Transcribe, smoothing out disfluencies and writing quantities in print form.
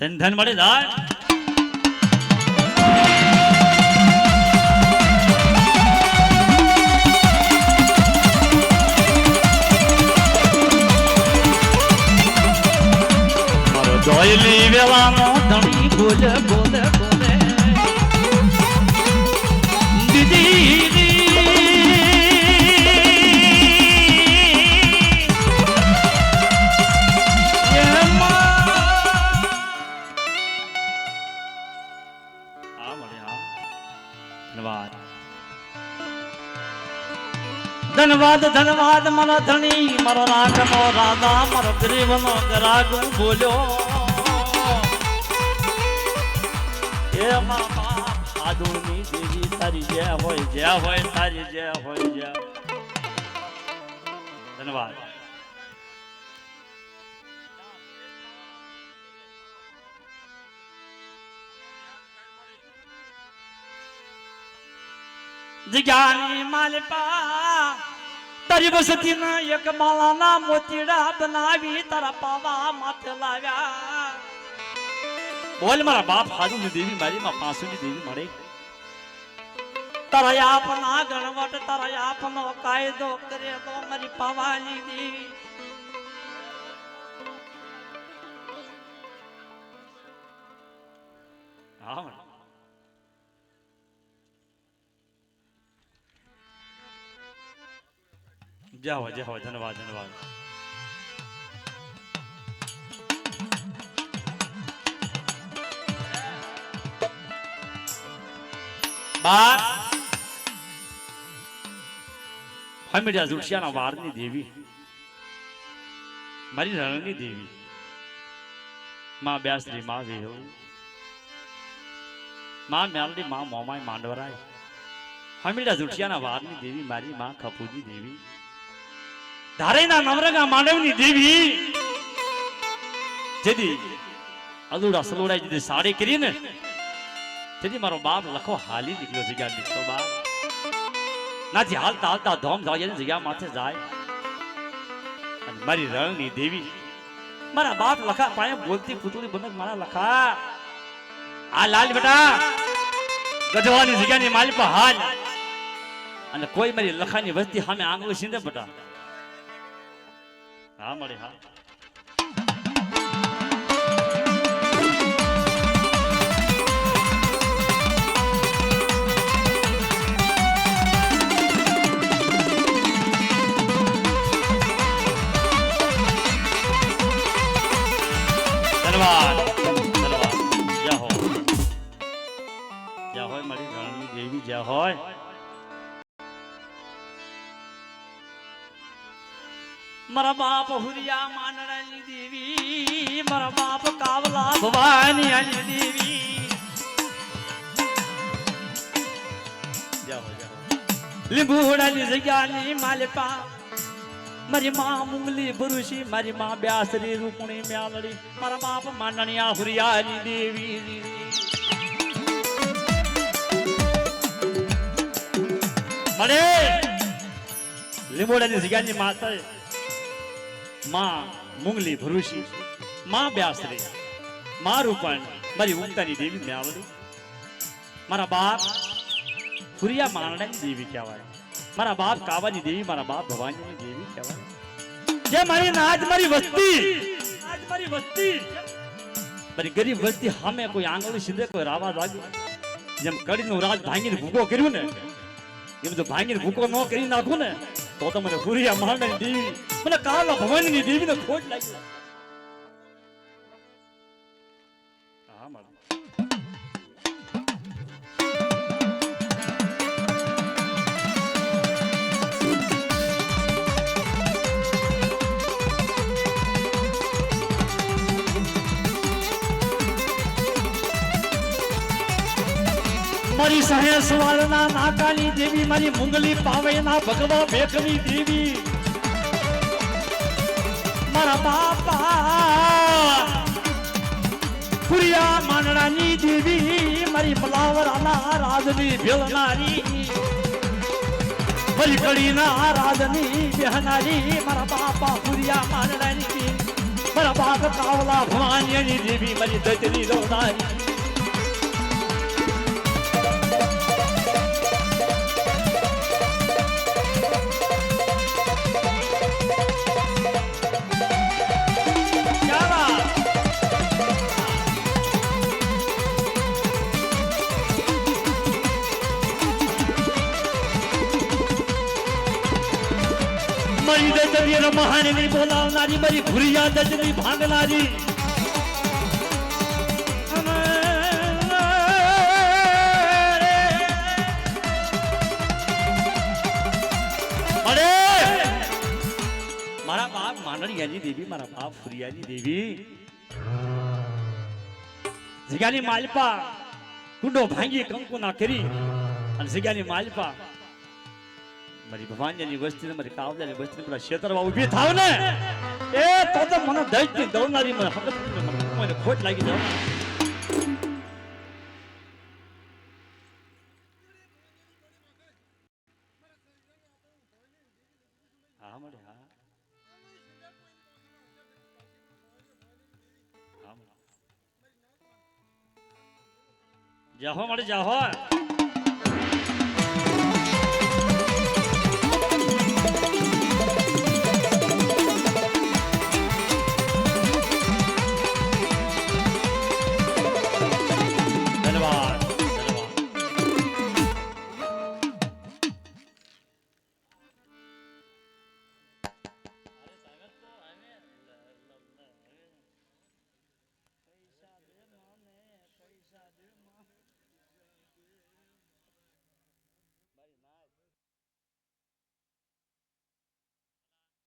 ધન ધન મળે જાય મારો જોઈલી વેવાનો ધણી બોલે બોલે બોલે દીદી ધન્યવાદ ધન્યવાદ મારો ધણી મારો રાગનો રાધા મારો ગરીબનો ગરાગ બોલ્યો હે મામા આદુની દેવી તારી જય હોય તારી જય હોય જય ધન્યવાદ જગ્યાની માલપા તારી વસતી ના એક માળાના મોતીડા બનાવી તારા પાવા માથે લાવ્યા બોલ મારા બાપ હાજુની દેવી મારી માં પાંસુની દેવી મળે તારા આપના ગણવટ તારા આપનો કાયદો કરે તો મારી પાવાની દેવી હા જાઓ જાઓ ધન્યવાદ ધન્યવાદ બા હમીડિયા ઝુઠિયાના વારની દેવી મારી રણની દેવી માં બ્યાસરી માં વેહુ માં મેલડી માં મોમાય માંડવરાય હમીડિયા ઝુઠિયાના વારની દેવી મારી માં ખપુજી દેવી ધારેના નવરંગા માંડવની દેવી જેદી અલુડા સલુડાઈ જેદી સાડી કરી ને તેદી મારો બાપ લખો હાલી નીકળ્યો જગ્યા નીકળો બાપ નાથી હાલતા હાલતા ધોમ જાય જગ્યા માથે જાય અને મારી રણની દેવી મારા બાપ લખા પાયે બોલતી પુતળી બંધ મારા લખા આ લાલ બેટા ગઢવાની જગ્યાની માલી પર હાલ અને કોઈ મારી લખાની વસ્તી સામે આંગળી સીંધે બેટા હા મળે હા ધન્યવાદ ધન્યવાદ જય હોય મારી રણની દેવી જય હોય મારા બાપ હુરિયા માનડાની દેવી મારા બાપ કાવલા ભવાની આની દેવી જાઓ જાઓ લીંબુડાની જગ્યાની માલપા મારી માં મુંગલી ભરુશી મારી માં બ્યાસરી રૂપણી મ્યાલડી મારા બાપ માનણિયા હુરિયાની દેવી મળે લીંબુડાની જગ્યાની માતા માં મુંગલી ભરુશી માં બ્યાસરી માં રૂપણ મારી ઉમતાની દેવી મ્યાવડી મારા બાપ ફુરિયા મારણાની દેવી કહેવાય મારા બાપ કાવાની દેવી મારા બાપ ભવાનીની દેવી કહેવાય જે મારી નાજ મારી વસ્તી મારી ગરીબ વસ્તી સામે કોઈ આંગળી સીધે કોઈ રાવા લાગે જેમ કડીનું રાજ ભાંગીને ભૂકો કર્યું ને એમ જો ભાંગીને ભૂકો ન કરી નાખું ને તો મને ફુરિયા મારણાની દેવી મને કાલા ભવાનીની દેવીને ખોટ લાગી હા મારી મારી સહેસ વાળના નાકાની દેવી મારી મુંગલી પાવેના ભગવા ભેખની દેવી મારા બાપા ફુરિયા માનડાની દેવી મારી મલાવરાના રાજની ભેળનારી મારી કડીના રાજની બેહનારી મારા બાપા ફુરિયા માનડાની દેવી મારા બાપ કાવલા ભવાનીની દેવી મારી દતરી રોનારી મારી દતરી મહાની બોલાવનારી મારી ભૂરિયા દતરી ભાગનારી મારા બાપ માનડિયાની દેવી મારા બાપ ભૂરિયાની દેવી જગ્યાની માલપા કુંડો ભાંગી કંકુના કરી અને જગ્યાની માલપા મારી ભવાનીની વસ્તી મારી કાવલાની વસ્તી પેલા ક્ષેત્રમાં ઊભી થાવ ને એ તો મને દૈત્ય દોડનારી મને મને ખોટ લાગી જાવ હા મળે હા જાહો મળે જાહો